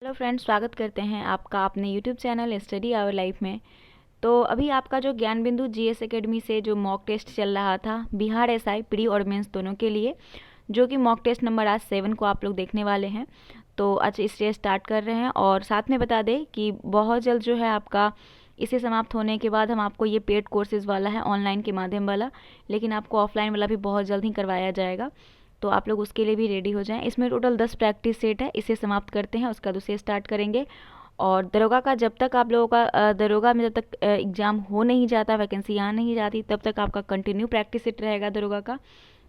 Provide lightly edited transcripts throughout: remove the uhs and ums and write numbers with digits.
Hello friends, स्वागत करते हैं आपका अपने YouTube channel study our life में। तो अभी आपका जो ज्ञान बिंदु जीएस एकेडमी से जो मॉक टेस्ट चल रहा था बिहार एसआई प्री और मेंस दोनों के लिए, जो कि मॉक टेस्ट नंबर आज 7 को आप लोग देखने वाले हैं। तो आज इसे स्टार्ट कर रहे हैं और साथ में बता दें कि बहुत जल्द जो है आपका इसे समाप्त होने के बाद हम आपको ये पेड कोर्सेज़ वाला है ऑनलाइन के माध्यम वाला, लेकिन आपको ऑफलाइन वाला भी बहुत जल्द ही करवाया जाएगा। तो आप लोग उसके लिए भी रेडी हो जाएं। इसमें टोटल 10 प्रैक्टिस सेट है, इसे समाप्त करते हैं, उसका दूसरे स्टार्ट करेंगे। और दरोगा का जब तक आप लोगों का दरोगा में जब तक एग्ज़ाम हो नहीं जाता, वैकेंसी आ नहीं जाती, तब तक आपका कंटिन्यू प्रैक्टिस सेट रहेगा दरोगा का।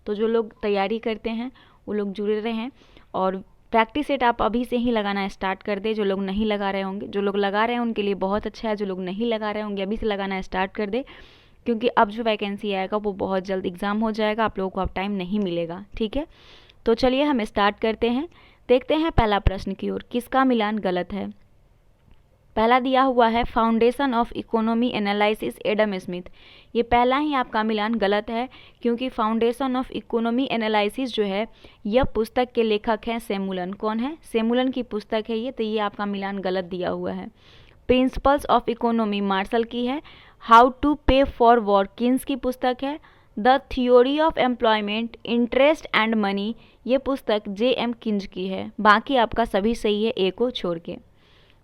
तो जो लोग तैयारी करते हैं वो लोग जुड़े रहें और प्रैक्टिस सेट आप अभी से ही लगाना स्टार्ट कर दें। जो लोग नहीं लगा रहे होंगे, जो लोग लगा रहे हैं उनके लिए बहुत अच्छा है, जो लोग नहीं लगा रहे होंगे अभी से लगाना स्टार्ट कर दें, क्योंकि अब जो वैकेंसी आएगा वो बहुत जल्द एग्ज़ाम हो जाएगा, आप लोगों को अब टाइम नहीं मिलेगा। ठीक है, तो चलिए हम स्टार्ट करते हैं। देखते हैं पहला प्रश्न की ओर, किसका मिलान गलत है। पहला दिया हुआ है foundation of economy analysis Adam Smith. ये पहला ही आपका मिलान गलत है, क्योंकि फाउंडेशन ऑफ इकोनॉमी एनालिसिस जो है यह पुस्तक के लेखक हैं सेमुलन। कौन है? सेमुलन की पुस्तक है ये, तो ये आपका मिलान गलत दिया हुआ है। प्रिंसिपल्स ऑफ इकोनॉमी मार्शल की है। हाउ टू पे फॉर वॉर किन्स की पुस्तक है। The theory of employment, interest and money, ये पुस्तक जे.एम. किंज की है। बाकी आपका सभी सही है ए को छोड़ के।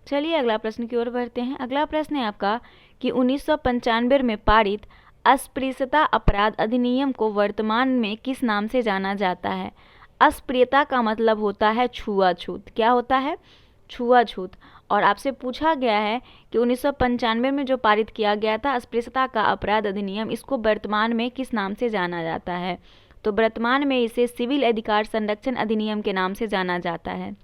चलिए अगला प्रश्न की ओर बढ़ते हैं। अगला प्रश्न है आपका कि 1995 में पारित अस्पृश्यता अपराध अधिनियम को वर्तमान में किस नाम से जाना जाता है। अस्पृश्यता का मतलब होता है छुआछूत। क्या होता है? छुआछूत। और आपसे पूछा गया है कि 1995 में जो पारित किया गया था अस्पृश्यता का अपराध अधिनियम, इसको वर्तमान में किस नाम से जाना जाता है। तो वर्तमान में इसे सिविल अधिकार संरक्षण अधिनियम के नाम से जाना जाता है।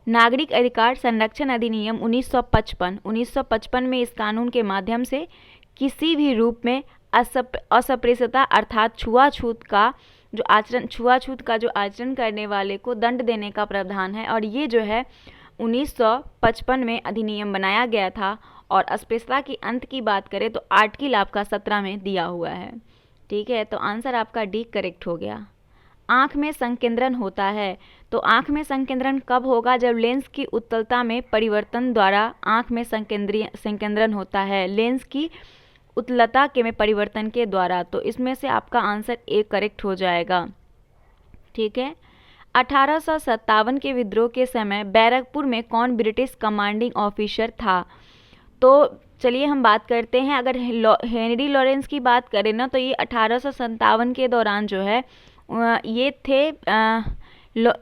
नागरिक अधिकार संरक्षण अधिनियम 1955 में इस कानून के माध्यम से किसी भी रूप में अस्पृश्यता अर्थात छुआछूत का जो आचरण करने वाले को दंड देने का प्रावधान है। और ये जो है 1955 में अधिनियम बनाया गया था। और अस्पृश्यता की अंत की बात करें तो आर्टिकल आपका 17 में दिया हुआ है। ठीक है, तो आंसर आपका डी करेक्ट हो गया। आँख में संकेंद्रण होता है, तो आँख में संकेंद्रण कब होगा? जब लेंस की उत्तलता में परिवर्तन द्वारा आँख में संकेंद्रण होता है, लेंस की उत्तलता के में परिवर्तन के द्वारा। तो इसमें से आपका आंसर ए करेक्ट हो जाएगा। ठीक है, 1857 के विद्रोह के समय बैरकपुर में कौन ब्रिटिश कमांडिंग ऑफिसर था। तो चलिए हम बात करते हैं। अगर हेनरी लॉरेंस की बात करें ना, तो ये 1857 के दौरान जो है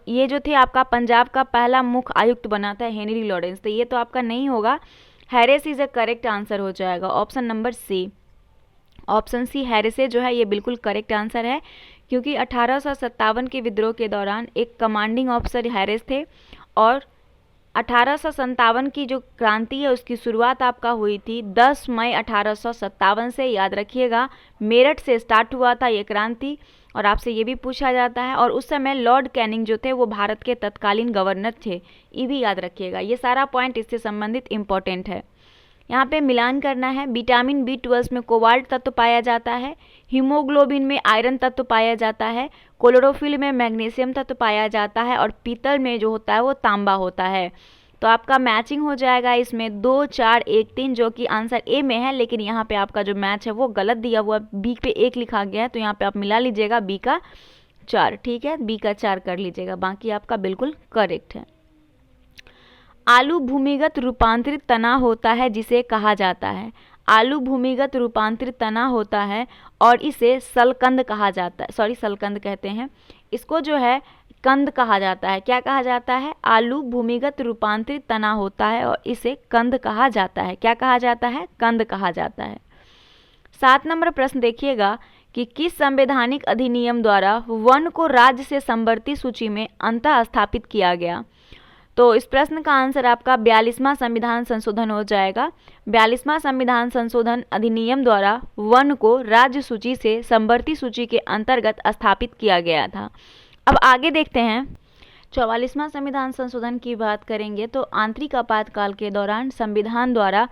ये जो थे आपका पंजाब का पहला मुख्य आयुक्त बना था हेनरी लॉरेंस। तो ये तो आपका नहीं होगा, Harris is a correct answer हो जाएगा। Option number C, option C Harris जो है ये बिल्कुल करेक्ट आंसर है, क्योंकि 1857 के विद्रोह के दौरान एक कमांडिंग ऑफिसर हैरिस थे। और 1857 की जो क्रांति है उसकी शुरुआत आपका हुई थी 10 मई 1857 से। याद रखिएगा, मेरठ से स्टार्ट हुआ था ये क्रांति। और आपसे ये भी पूछा जाता है, और उस समय लॉर्ड कैनिंग जो थे वो भारत के तत्कालीन गवर्नर थे, ये भी याद रखिएगा। ये सारा पॉइंट इससे संबंधित इम्पोर्टेंट है। यहाँ पे मिलान करना है। विटामिन B12 में कोबाल्ट तत्व पाया जाता है, हीमोग्लोबिन में आयरन तत्व पाया जाता है, क्लोरोफिल में मैग्नीशियम तत्व पाया जाता है, और पीतल में जो होता है वो तांबा होता है। तो आपका मैचिंग हो जाएगा इसमें 2, 4, 1, 3, जो कि आंसर ए में है। लेकिन यहाँ पे आपका जो मैच है वो गलत दिया हुआ, बी पे 1 लिखा गया है, तो यहाँ पे आप मिला लीजिएगा बी का 4। ठीक है, बी का 4 कर लीजिएगा, बाकी आपका बिल्कुल करेक्ट है। आलू भूमिगत रूपांतरित तना होता है जिसे कहा जाता है। आलू भूमिगत रूपांतरित तना होता है और इसे सलकंद कहा जाता है। सॉरी, सलकंद कहते हैं इसको, जो है कंद कहा जाता है। क्या कहा जाता है? आलू भूमिगत रूपांतरित तना होता है और इसे कंद कहा जाता है। क्या कहा जाता है? कंद कहा जाता है। 7 नंबर प्रश्न देखिएगा कि किस संवैधानिक अधिनियम द्वारा वन को राज्य से समवर्ती सूची में अंतः स्थापित किया गया। तो इस प्रश्न का आंसर आपका 42वां संविधान संशोधन हो जाएगा। 42वां संविधान संशोधन अधिनियम द्वारा वन को राज्य सूची से समवर्ती सूची के अंतर्गत स्थापित किया गया था। अब आगे देखते हैं। 44वां संविधान संशोधन की बात करेंगे तो आंतरिक आपातकाल के दौरान संविधान द्वारा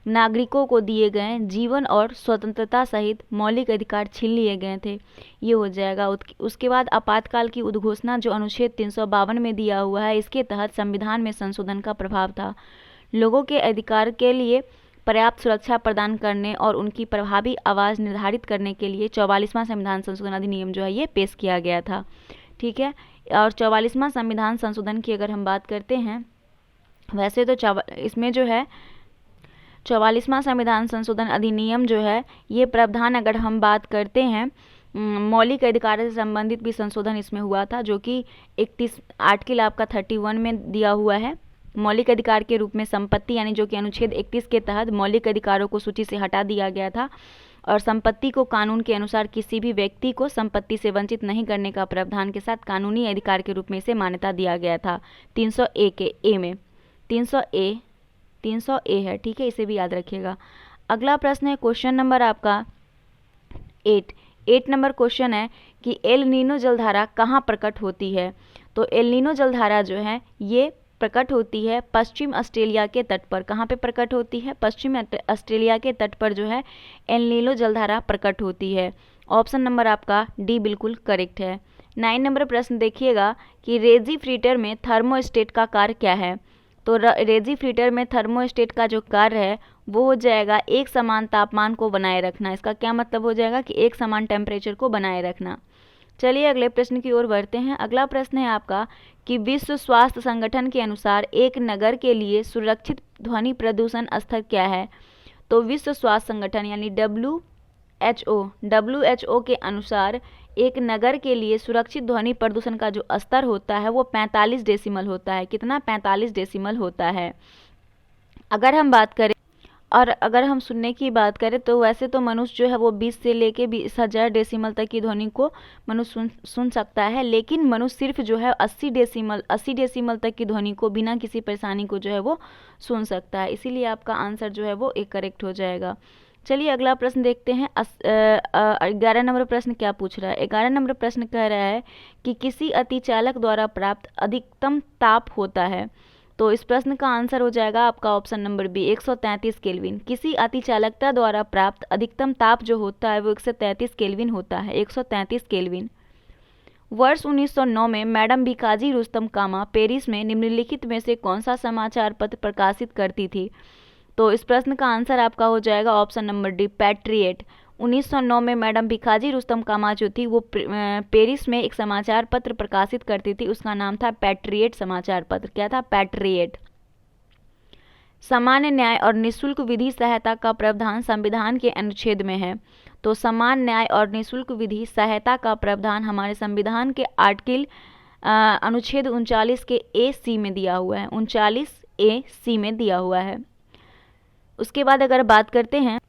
नागरिकों को दिए गए जीवन और स्वतंत्रता सहित मौलिक अधिकार छीन लिए गए थे, ये हो जाएगा। उसके बाद आपातकाल की उद्घोषणा जो अनुच्छेद 352 में दिया हुआ है, इसके तहत संविधान में संशोधन का प्रभाव था। लोगों के अधिकार के लिए पर्याप्त सुरक्षा प्रदान करने और उनकी प्रभावी आवाज़ निर्धारित करने के लिए 44वां संविधान संशोधन अधिनियम जो है ये पेश किया गया था, ठीक है। और 44वां संविधान संशोधन की अगर हम बात करते हैं, वैसे तो इसमें जो है 44वां संविधान संशोधन अधिनियम जो है ये प्रावधान, अगर हम बात करते हैं मौलिक अधिकारों से संबंधित भी संशोधन इसमें हुआ था, जो कि 31 आर्टिकल आपका 31 में दिया हुआ है। मौलिक अधिकार के रूप में संपत्ति, यानी जो कि अनुच्छेद 31 के तहत मौलिक अधिकारों को सूची से हटा दिया गया था, और संपत्ति को कानून के अनुसार किसी भी व्यक्ति को संपत्ति से वंचित नहीं करने का प्रावधान के साथ कानूनी अधिकार के रूप में इसे मान्यता दिया गया था 300A के ए में। 300A है, ठीक है, इसे भी याद रखिएगा। अगला प्रश्न है क्वेश्चन नंबर आपका 8 नंबर क्वेश्चन है कि एल नीनो जलधारा कहाँ प्रकट होती है। तो एल नीनो जलधारा जो है ये प्रकट होती है पश्चिम ऑस्ट्रेलिया के तट पर। कहाँ पे प्रकट होती है? पश्चिम ऑस्ट्रेलिया के तट पर जो है एल नीनो जलधारा प्रकट होती है। ऑप्शन नंबर आपका डी बिल्कुल करेक्ट है। 9 नंबर प्रश्न देखिएगा कि रेफ्रिजरेटर में थर्मोस्टेट का कार्य क्या है। तो रेफ्रिजरेटर में थर्मोस्टेट का जो कार्य है वो हो जाएगा एक समान तापमान को बनाए रखना। इसका क्या मतलब हो जाएगा कि एक समान टेम्परेचर को बनाए रखना। चलिए अगले प्रश्न की ओर बढ़ते हैं। अगला प्रश्न है आपका कि विश्व स्वास्थ्य संगठन के अनुसार एक नगर के लिए सुरक्षित ध्वनि प्रदूषण स्तर क्या है। तो विश्व स्वास्थ्य संगठन यानी WHO के अनुसार एक नगर के लिए सुरक्षित ध्वनि प्रदूषण का जो स्तर होता है वो 45 डेसिमल होता है। कितना? 45 डेसिमल होता है। अगर हम बात करें और अगर हम सुनने की बात करें तो वैसे तो मनुष्य जो है वो 20 से लेके 20,000 डेसिमल तक की ध्वनि को मनुष्य सुन सकता है, लेकिन मनुष्य सिर्फ जो है 80 डेसिमल तक की ध्वनि को बिना किसी परेशानी को जो है वो सुन सकता है। इसीलिए आपका आंसर जो है वो एक करेक्ट हो जाएगा। चलिए अगला प्रश्न देखते हैं। 11 नंबर प्रश्न क्या पूछ रहा है। 11 नंबर प्रश्न कह रहा है कि किसी अतिचालक द्वारा प्राप्त अधिकतम ताप होता है। तो इस प्रश्न का आंसर हो जाएगा आपका ऑप्शन नंबर बी 133 केल्विन। किसी अतिचालकता द्वारा प्राप्त अधिकतम ताप जो होता है वो 133 केल्विन होता है, 133 केल्विन। वर्ष 1909 में मैडम भिकाजी रुस्तम कामा पेरिस में निम्नलिखित में से कौन सा समाचार पत्र प्रकाशित करती थी। तो इस प्रश्न का आंसर आपका हो जाएगा ऑप्शन नंबर डी पैट्रियट। 1909 में मैडम भिकाजी रुस्तम कामा जो थी वो पेरिस में एक समाचार पत्र प्रकाशित करती थी, उसका नाम था पैट्रियट समाचार पत्र। क्या था? पैट्रियट। सामान्य न्याय और निःशुल्क विधि सहायता का प्रावधान संविधान के अनुच्छेद में है। तो समान न्याय और निःशुल्क विधि सहायता का प्रावधान हमारे संविधान के आर्टिकल अनुच्छेद 39 के AC में दिया हुआ है, 39AC में दिया हुआ है। उसके बाद अगर बात करते हैं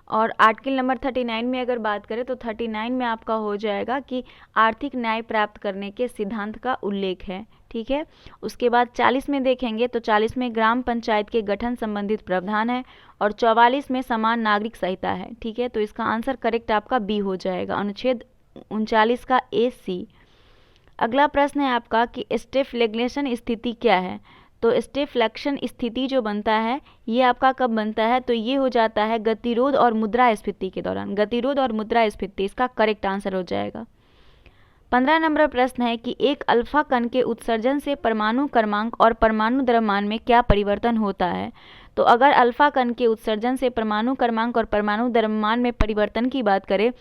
और आर्टिकल नंबर 39 में अगर बात करें तो 39 में आपका हो जाएगा कि आर्थिक न्याय प्राप्त करने के सिद्धांत का उल्लेख है, ठीक है। उसके बाद 40 में देखेंगे तो 40 में ग्राम पंचायत के गठन संबंधित प्रावधान है और 44 में समान नागरिक संहिता है, ठीक है। तो इसका आंसर करेक्ट आपका बी हो जाएगा, अनुच्छेद 39 का AC। अगला प्रश्न है आपका कि स्टेफ्लेग्नेशन स्थिति क्या है। तो स्टेफ्लेक्शन स्थिति जो बनता है ये आपका कब बनता है। तो ये हो जाता है गतिरोध और मुद्रास्फीति के दौरान, गतिरोध और मुद्रास्फीति, इसका करेक्ट आंसर हो जाएगा। 15 नंबर प्रश्न है कि एक अल्फा कण के उत्सर्जन से परमाणु क्रमांक और परमाणु द्रव्यमान में क्या परिवर्तन होता है। तो अगर अल्फा कण के उत्सर्जन से परमाणु क्रमांक और परमाणु द्रव्यमान में परिवर्तन की बात करें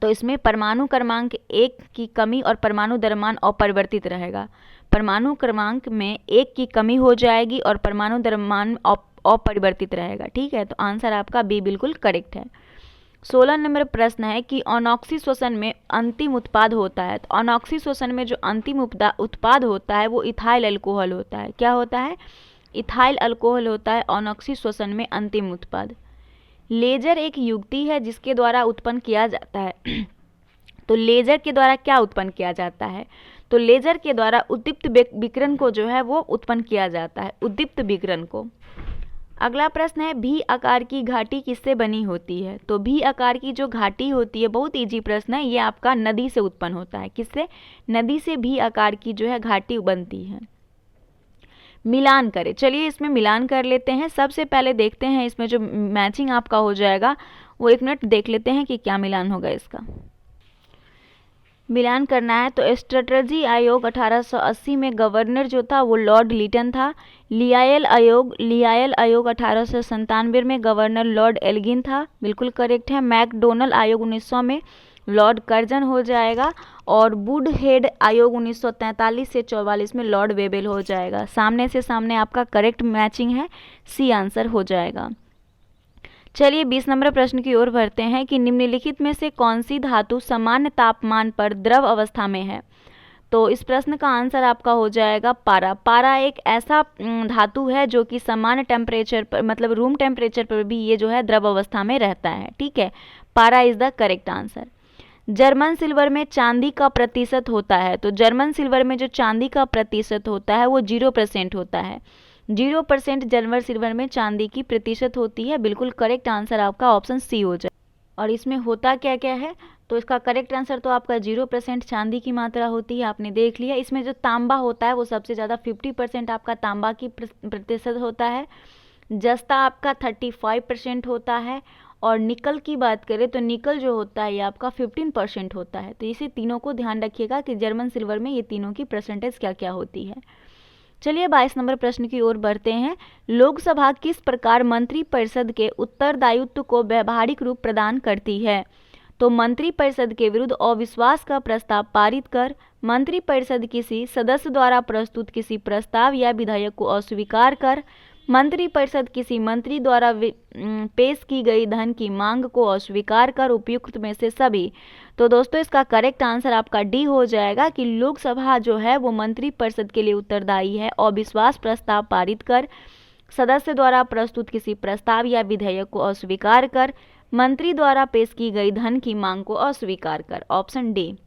तो इसमें परमाणु क्रमांक 1 की कमी और परमाणु द्रव्यमान अपरिवर्तित रहेगा। परमाणु क्रमांक में 1 की कमी हो जाएगी और परमाणु द्रव्यमान अपरिवर्तित रहेगा, ठीक है। तो आंसर आपका बी बिल्कुल करेक्ट है। 16 नंबर प्रश्न है कि अनॉक्सी श्वसन में अंतिम उत्पाद होता है। तो अनॉक्सी श्वसन में जो अंतिम उत्पाद होता है वो इथाइल अल्कोहल होता है। क्या होता है? इथाइल अल्कोहल होता है अनॉक्सी श्वसन में अंतिम उत्पाद। लेजर एक युक्ति है जिसके द्वारा उत्पन्न किया जाता है। तो लेजर के द्वारा क्या उत्पन्न किया जाता है। तो लेजर के द्वारा उद्दीप्त विकिरण को जो है वो उत्पन्न किया जाता है, उद्दीप्त विकिरण को। अगला प्रश्न है भी आकार की घाटी किससे बनी होती है। तो भी आकार की जो घाटी होती है, बहुत इजी प्रश्न है, ये आपका नदी से उत्पन्न होता है। किससे? नदी से भी आकार की जो है घाटी बनती है। मिलान करें। चलिए इसमें मिलान कर लेते हैं। सबसे पहले देखते हैं इसमें जो मैचिंग आपका हो जाएगा वो 1 मिनट देख लेते हैं कि क्या मिलान होगा इसका। मिलान करना है तो स्ट्रेटजी आयोग 1880 में गवर्नर जो था वो लॉर्ड लिटन था। लियायल आयोग 1897 में गवर्नर लॉर्ड एल्गिन था, बिल्कुल करेक्ट है। मैकडोनल आयोग 1900 में लॉर्ड कर्जन हो जाएगा। और वुडहेड आयोग 1943 से 44 में लॉर्ड वेबल हो जाएगा। सामने से सामने आपका करेक्ट मैचिंग है, सी आंसर हो जाएगा। चलिए 20 नंबर प्रश्न की ओर बढ़ते हैं कि निम्नलिखित में से कौन सी धातु सामान्य तापमान पर द्रव अवस्था में है। तो इस प्रश्न का आंसर आपका हो जाएगा पारा। पारा एक ऐसा धातु है जो कि सामान्य टेम्परेचर पर, मतलब रूम टेम्परेचर पर भी ये जो है द्रव अवस्था में रहता है। ठीक है, पारा is the correct answer. German silver में चांदी का प्रतिशत होता है। तो जर्मन सिल्वर में जो चांदी का प्रतिशत होता है वो 0% होता है। 0% जर्मन सिल्वर में चांदी की प्रतिशत होती है। बिल्कुल करेक्ट आंसर आपका ऑप्शन सी हो जाए। और इसमें होता क्या क्या है, तो इसका करेक्ट आंसर तो आपका 0% चांदी की मात्रा होती है, आपने देख लिया। इसमें जो तांबा होता है वो सबसे ज़्यादा 50% आपका तांबा की प्रतिशत होता है। जस्ता आपका 35% होता है। और निकल की बात करें तो निकल जो होता है ये आपका 15% होता है। तो इसे तीनों को ध्यान रखिएगा कि जर्मन सिल्वर में ये तीनों की परसेंटेज क्या क्या होती है। चलिए 22 नंबर प्रश्न की ओर बढ़ते हैं। लोकसभा किस प्रकार मंत्रिपरिषद के उत्तरदायित्व को व्यावहारिक रूप प्रदान करती है। तो मंत्रिपरिषद के विरुद्ध अविश्वास का प्रस्ताव पारित कर, मंत्रिपरिषद किसी सदस्य द्वारा प्रस्तुत किसी प्रस्ताव या विधेयक को अस्वीकार कर, मंत्रिपरिषद किसी मंत्री द्वारा पेश की गई धन की मांग को अस्वीकार कर, उपयुक्त में से सभी। तो दोस्तों इसका करेक्ट आंसर आपका डी हो जाएगा कि लोकसभा जो है वो मंत्रिपरिषद के लिए उत्तरदायी है। अविश्वास प्रस्ताव पारित कर, सदस्य द्वारा प्रस्तुत किसी प्रस्ताव या विधेयक को अस्वीकार कर, मंत्री द्वारा पेश की गई धन की मांग को अस्वीकार कर। Option D.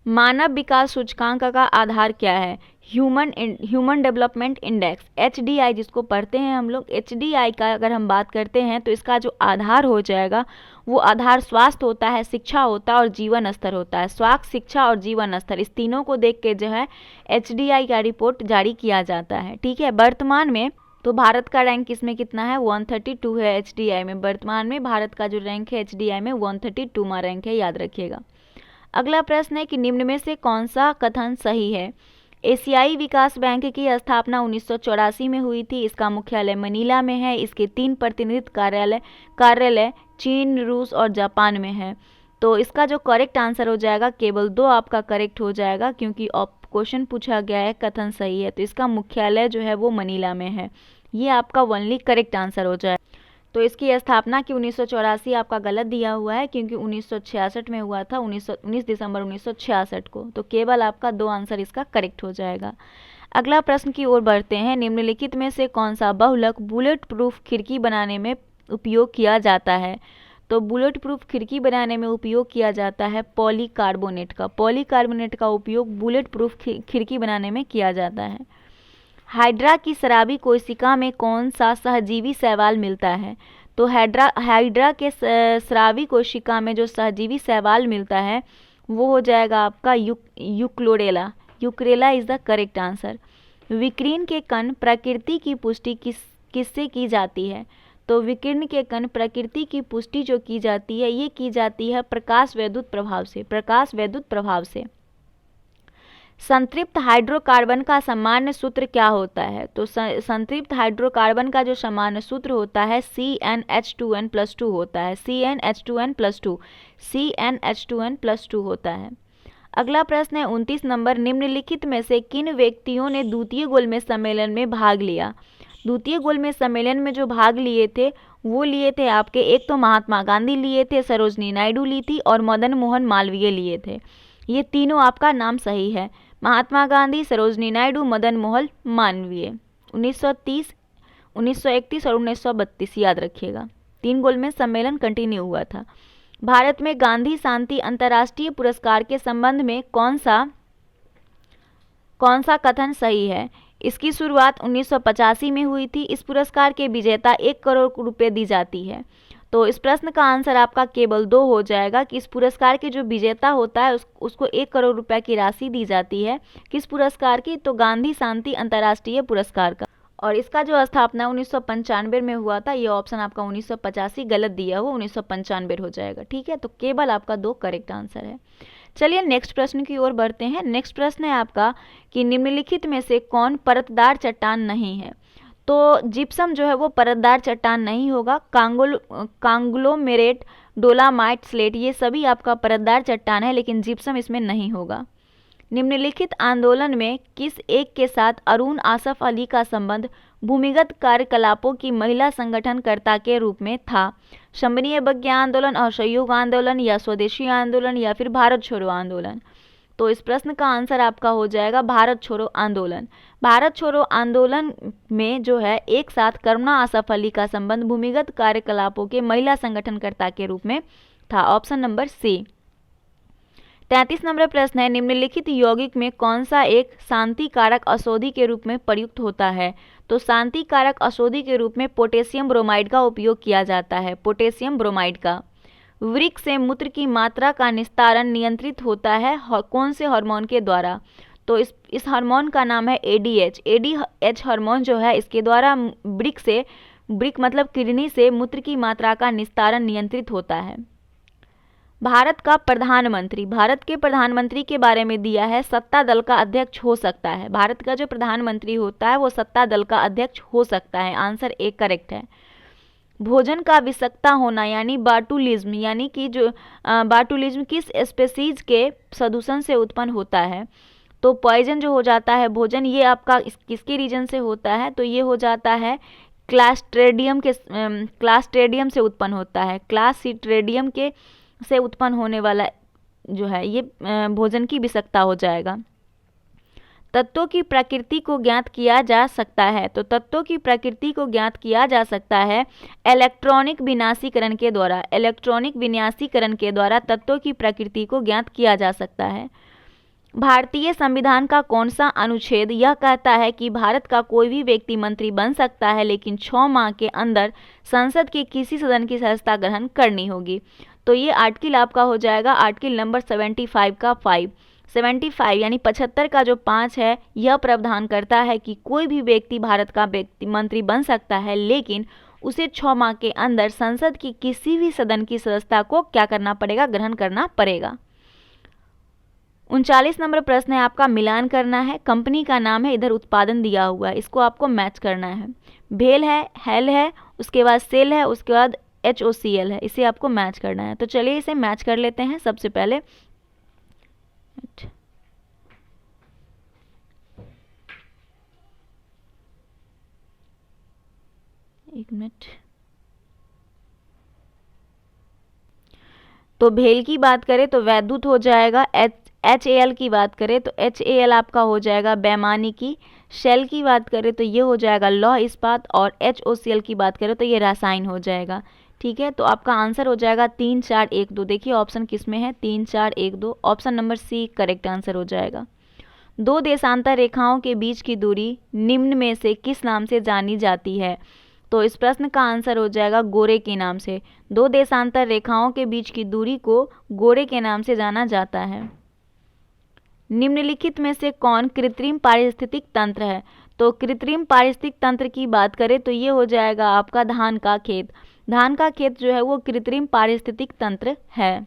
मानव विकास सूचकांक का आधार क्या है। ह्यूमन डेवलपमेंट इंडेक्स, HDI जिसको पढ़ते हैं हम लोग। HDI का अगर हम बात करते हैं तो इसका जो आधार हो जाएगा वो आधार स्वास्थ्य होता है, शिक्षा होता है और जीवन स्तर होता है। स्वास्थ्य, शिक्षा और जीवन स्तर, इस तीनों को देख के जो है HDI का रिपोर्ट जारी किया जाता है। ठीक है, वर्तमान में तो भारत का रैंक इसमें कितना है, 132 है HDI में। वर्तमान में भारत का जो रैंक है HDI में 132वां रैंक है, याद रखिएगा। अगला प्रश्न है कि निम्न में से कौन सा कथन सही है। एशियाई विकास बैंक की स्थापना 1984 में हुई थी। इसका मुख्यालय मनीला में है। इसके 3 प्रतिनिधित्व कार्यालय चीन, रूस और जापान में है। तो इसका जो करेक्ट आंसर हो जाएगा, केवल 2 आपका करेक्ट हो जाएगा क्योंकि क्वेश्चन पूछा गया है कथन सही है। तो इसका मुख्यालय जो है वो मनीला में है। ये आपका ओनली करेक्ट आंसर हो जाए। तो इसकी स्थापना की 1984 आपका गलत दिया हुआ है क्योंकि 1966 में हुआ था, 19 दिसंबर 1966 को। तो केवल आपका 2 आंसर इसका करेक्ट हो जाएगा। अगला प्रश्न की ओर बढ़ते हैं। निम्नलिखित में से कौन सा बहुलक बुलेट प्रूफ खिड़की बनाने में उपयोग किया जाता है। तो बुलेट प्रूफ खिड़की बनाने में उपयोग किया जाता है पॉलीकार्बोनेट का। पॉलीकार्बोनेट का उपयोग बुलेट प्रूफ खिड़की बनाने में किया जाता है। हाइड्रा की शराबी कोशिका में कौन सा सहजीवी शैवाल मिलता है। तो हाइड्रा के शराबी कोशिका में जो सहजीवी शैवाल मिलता है वो हो जाएगा आपका यूक्रेला इज द करेक्ट आंसर। विकिरण के कण प्रकृति की पुष्टि किससे की जाती है। तो विकिरण के कण प्रकृति की पुष्टि जो की जाती है ये की जाती है प्रकाश वैद्युत प्रभाव से। संतृप्त हाइड्रोकार्बन का सामान्य सूत्र क्या होता है। तो संतृप्त हाइड्रोकार्बन का जो सामान्य सूत्र होता है CnH2n+2 होता है। CnH2n+2 होता है। अगला प्रश्न है 29 नंबर। निम्नलिखित में से किन व्यक्तियों ने द्वितीय गोलमेज सम्मेलन में भाग लिया। द्वितीय गोलमेज सम्मेलन में जो भाग लिए थे वो लिए थे आपके, एक तो महात्मा गांधी लिए थे, सरोजनी नायडू ली थी और मदन मोहन मालवीय लिए थे। ये तीनों आपका नाम सही है, महात्मा गांधी, सरोजनी नायडू, मदन मोहन मालवीय। 1930, 1931 और 1932 याद रखिएगा। 3 गोलमेज सम्मेलन कंटिन्यू हुआ था। भारत में गांधी शांति अंतर्राष्ट्रीय पुरस्कार के संबंध में कौन सा कथन सही है। इसकी शुरुआत 1985 में हुई थी। इस पुरस्कार के विजेता 1 करोड़ रुपए दी जाती है। तो इस प्रश्न का आंसर आपका केवल 2 हो जाएगा कि इस पुरस्कार के जो विजेता होता है उसको 1 करोड़ रुपए की राशि दी जाती है। किस पुरस्कार की? तो गांधी शांति अंतर्राष्ट्रीय पुरस्कार का। और इसका जो स्थापना 1995 में हुआ था, ये ऑप्शन आपका 1985 गलत दिया हुआ, 1995 हो जाएगा। ठीक है, तो केवल आपका 2 करेक्ट आंसर है। चलिए नेक्स्ट प्रश्न की ओर बढ़ते हैं। नेक्स्ट प्रश्न है आपका कि निम्नलिखित में से कौन परतदार चट्टान नहीं है? तो जिप्सम जो है वो परतदार चट्टान नहीं होगा। कांग्लोमेरेट, डोलामाइट, स्लेट, ये सभी आपका परतदार चट्टान है, लेकिन जिप्सम इसमें नहीं होगा। निम्नलिखित आंदोलन में किस एक के साथ अरुण आसफ अली का संबंध भूमिगत कार्यकलापों की महिला संगठनकर्ता के रूप में था? शमनीय बग्या आंदोलन, असहयोग आंदोलन, या स्वदेशी आंदोलन, या फिर भारत छोड़ो आंदोलन? तो इस प्रश्न का आंसर आपका हो जाएगा भारत छोड़ो आंदोलन। भारत छोड़ो आंदोलन में जो है एक साथ करुणा आसफ अली का संबंध भूमिगत कार्यकलापों के महिला संगठनकर्ता के रूप में था। ऑप्शन नंबर सी। 33 नंबर प्रश्न है, निम्नलिखित यौगिक में कौन सा एक शांति कारक औषधि के रूप में प्रयुक्त होता है? तो शांति कारक औषधि के रूप में पोटेशियम ब्रोमाइड का उपयोग किया जाता है। पोटेशियम ब्रोमाइड का। वृक्क से मूत्र की मात्रा का निस्तारण नियंत्रित होता है कौन से हार्मोन के द्वारा? तो इस हार्मोन का नाम है एडीएच। एडीएच हार्मोन जो है इसके द्वारा वृक्क मतलब किडनी से मूत्र की मात्रा का निस्तारण नियंत्रित होता है। भारत के प्रधानमंत्री के बारे में दिया है, सत्ता दल का अध्यक्ष हो सकता है। भारत का जो प्रधानमंत्री होता है वो सत्ता दल का अध्यक्ष हो सकता है। आंसर ए करेक्ट है। भोजन का विषाक्तता होना यानी बाटुलिज्म, यानी कि जो बाटुलिज्म किस स्पेसीज के प्रदूषण से उत्पन्न होता है? तो पॉइजन जो हो जाता है भोजन, ये आपका किसके रीजन से होता है? तो ये हो जाता है क्लास्ट्रेडियम से उत्पन्न होता है। क्लास्ट्रेडियम के से उत्पन्न होने वाला जो है ये भोजन की विषाक्तता हो जाएगा। तत्वों की प्रकृति को ज्ञात किया जा सकता है। तो तत्वों की प्रकृति को ज्ञात किया जा सकता है इलेक्ट्रॉनिक विन्यासीकरण के द्वारा। इलेक्ट्रॉनिक विन्यासीकरण के द्वारा तत्वों की प्रकृति को ज्ञात किया जा सकता है। भारतीय संविधान का कौन सा अनुच्छेद यह कहता है कि भारत का कोई भी व्यक्ति मंत्री बन सकता है, लेकिन 6 माह के अंदर संसद के किसी सदन की सदस्यता ग्रहण करनी होगी? तो ये आर्टिकल आपका हो जाएगा आर्टिकल नंबर 75 का 5। 75 यानी 75 का जो 5 है यह प्रावधान करता है कि कोई भी व्यक्ति भारत का मंत्री बन सकता है, लेकिन उसे 6 माह के अंदर संसद की किसी भी सदन की सदस्यता को क्या करना पड़ेगा? ग्रहण करना पड़ेगा। 39 नंबर प्रश्न है आपका, मिलान करना है। कंपनी का नाम है, इधर उत्पादन दिया हुआ है, इसको आपको मैच करना है। भेल है, हेल है, उसके बाद सेल है, उसके बाद HOCl है, इसे आपको मैच करना है। तो चलिए इसे मैच कर लेते हैं। सबसे पहले एक मिनट। तो भेल की बात करें तो वैद्युत हो जाएगा। HAL की बात करें तो HAL आपका हो जाएगा बैमानिकी। शेल की बात करें तो ये हो जाएगा लौह इस्पात। और HOCl की बात करें तो ये रासायन हो जाएगा। ठीक है, तो आपका आंसर हो जाएगा 3, 4, 1, 2। देखिए ऑप्शन किस में है? 3, 4, 1, 2। Option number C correct answer हो जाएगा। 2 देशांतर रेखाओं के बीच की दूरी निम्न में से किस नाम से जानी जाती है? तो इस प्रश्न का आंसर हो जाएगा गोरे के नाम से। 2 देशांतर रेखाओं के बीच की दूरी को गोरे के नाम से जाना जाता है। निम्नलिखित में से कौन कृत्रिम पारिस्थितिक तंत्र है? तो कृत्रिम पारिस्थितिक तंत्र की बात करें तो ये हो जाएगा आपका धान का खेत। धान का खेत जो है वो कृत्रिम पारिस्थितिक तंत्र है।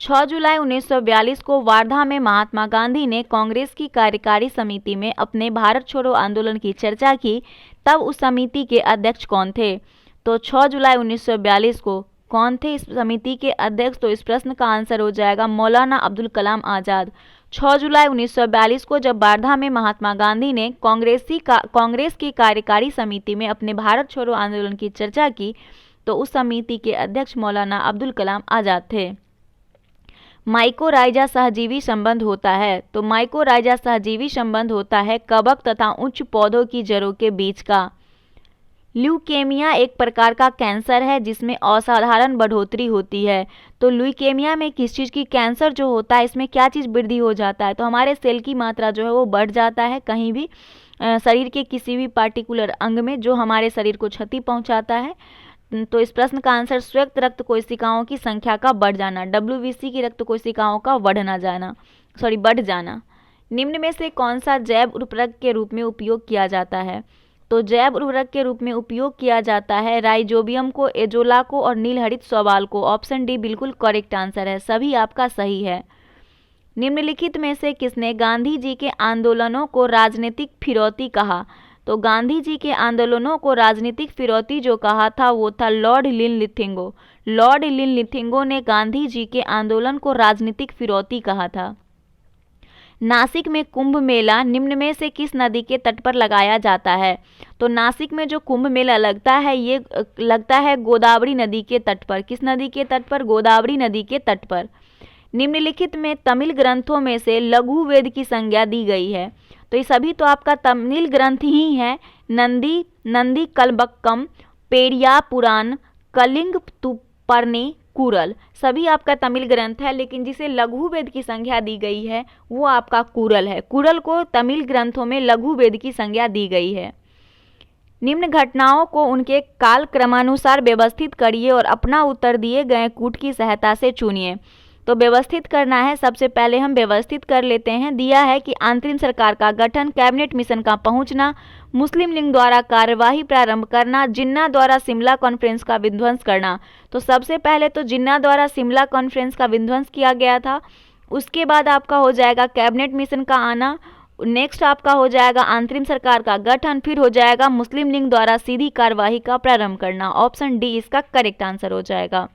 6 जुलाई 1942 को वार्धा में महात्मा गांधी ने कांग्रेस की कार्यकारी समिति में अपने भारत छोड़ो आंदोलन की चर्चा की, तब उस समिति के अध्यक्ष कौन थे? तो 6 जुलाई 1942 को कौन थे इस समिति के अध्यक्ष? तो इस प्रश्न का आंसर हो जाएगा मौलाना अब्दुल कलाम आज़ाद। 6 जुलाई 1942 को जब वार्धा में महात्मा गांधी ने कांग्रेस की कार्यकारी समिति में अपने भारत छोड़ो आंदोलन की चर्चा की, तो उस समिति के अध्यक्ष मौलाना अब्दुल कलाम आज़ाद थे। माइकोराइजा सहजीवी संबंध होता है। तो माइकोराइजा सहजीवी संबंध होता है कवक तथा उच्च पौधों की जड़ों के बीच का। ल्यूकेमिया एक प्रकार का कैंसर है जिसमें असाधारण बढ़ोतरी होती है। तो ल्यूकेमिया में किस चीज़ की कैंसर जो होता है, इसमें क्या चीज़ वृद्धि हो जाता है? तो हमारे सेल की मात्रा जो है वो बढ़ जाता है कहीं भी शरीर के किसी भी पार्टिकुलर अंग में जो हमारे शरीर को क्षति पहुंचाता है। तो इस प्रश्न का आंसर श्वेत रक्त कोशिकाओं की संख्या का बढ़ जाना, WBC की रक्त कोशिकाओं का बढ़ जाना। निम्न में से कौन सा जैव उर्वरक के रूप में उपयोग किया जाता है? तो जैव उर्वरक के रूप में उपयोग किया जाता है राइजोबियम को, एजोला को और नीलहरित शैवाल को। ऑप्शन डी बिल्कुल करेक्ट आंसर है, सभी आपका सही है। निम्नलिखित में से किसने गांधी जी के आंदोलनों को राजनीतिक फिरौती कहा? तो गांधी जी के आंदोलनों को राजनीतिक फिरौती जो कहा था वो था लॉर्ड लिनलिथिंगो। लॉर्ड लिनलिथिंगो ने गांधी जी के आंदोलन को राजनीतिक फिरौती कहा था। नासिक में कुंभ मेला निम्न में से किस नदी के तट पर लगाया जाता है? तो नासिक में जो कुंभ मेला लगता है ये लगता है गोदावरी नदी के तट पर। किस नदी के तट पर? गोदावरी नदी के तट पर। निम्नलिखित में तमिल ग्रंथों में से लघु वेद की संज्ञा दी गई है। तो ये सभी तो आपका तमिल ग्रंथ ही है। नंदी कल्बक्कम, पेरिया पुराण, कलिंग तुपर्णी, कुरल, सभी आपका तमिल ग्रंथ है, लेकिन जिसे लघु वेद की संज्ञा दी गई है वो आपका कुरल है। कुरल को तमिल ग्रंथों में लघु वेद की संज्ञा दी गई है। निम्न घटनाओं को उनके काल क्रमानुसार व्यवस्थित करिए और अपना उत्तर दिए गए कूट की सहायता से चुनिए। तो व्यवस्थित करना है, सबसे पहले हम व्यवस्थित कर लेते हैं। दिया है कि अंतरिम सरकार का गठन, कैबिनेट मिशन का पहुंचना, मुस्लिम लीग द्वारा कार्यवाही प्रारंभ करना, जिन्ना द्वारा शिमला कॉन्फ्रेंस का विध्वंस करना। तो सबसे पहले तो जिन्ना द्वारा शिमला कॉन्फ्रेंस का विध्वंस किया गया था, उसके बाद आपका हो जाएगा कैबिनेट मिशन का आना, नेक्स्ट आपका हो जाएगा अंतरिम सरकार का गठन, फिर हो जाएगा मुस्लिम लीग द्वारा सीधी कार्यवाही का प्रारंभ करना। ऑप्शन डी इसका करेक्ट आंसर हो जाएगा।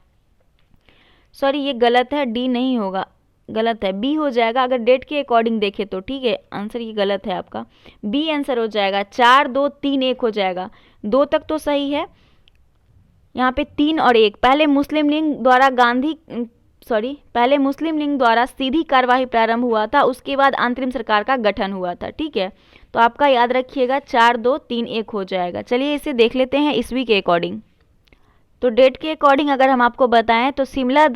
सॉरी ये गलत है, डी नहीं होगा, गलत है, बी हो जाएगा। अगर डेट के अकॉर्डिंग देखें तो ठीक है, आंसर ये गलत है आपका, बी आंसर हो जाएगा। 4 2 3 1 हो जाएगा, 2 तक तो सही है, यहाँ पे 3 और 1। पहले मुस्लिम लीग द्वारा सीधी कार्यवाही प्रारंभ हुआ था, उसके बाद अंतरिम सरकार का गठन हुआ था। ठीक है, तो आपका याद रखिएगा 4 2 3 1 हो जाएगा। चलिए इसे देख लेते हैं ईस्वी के अकॉर्डिंग। तो डेट के अकॉर्डिंग अगर हम आपको बताएं तो शिमला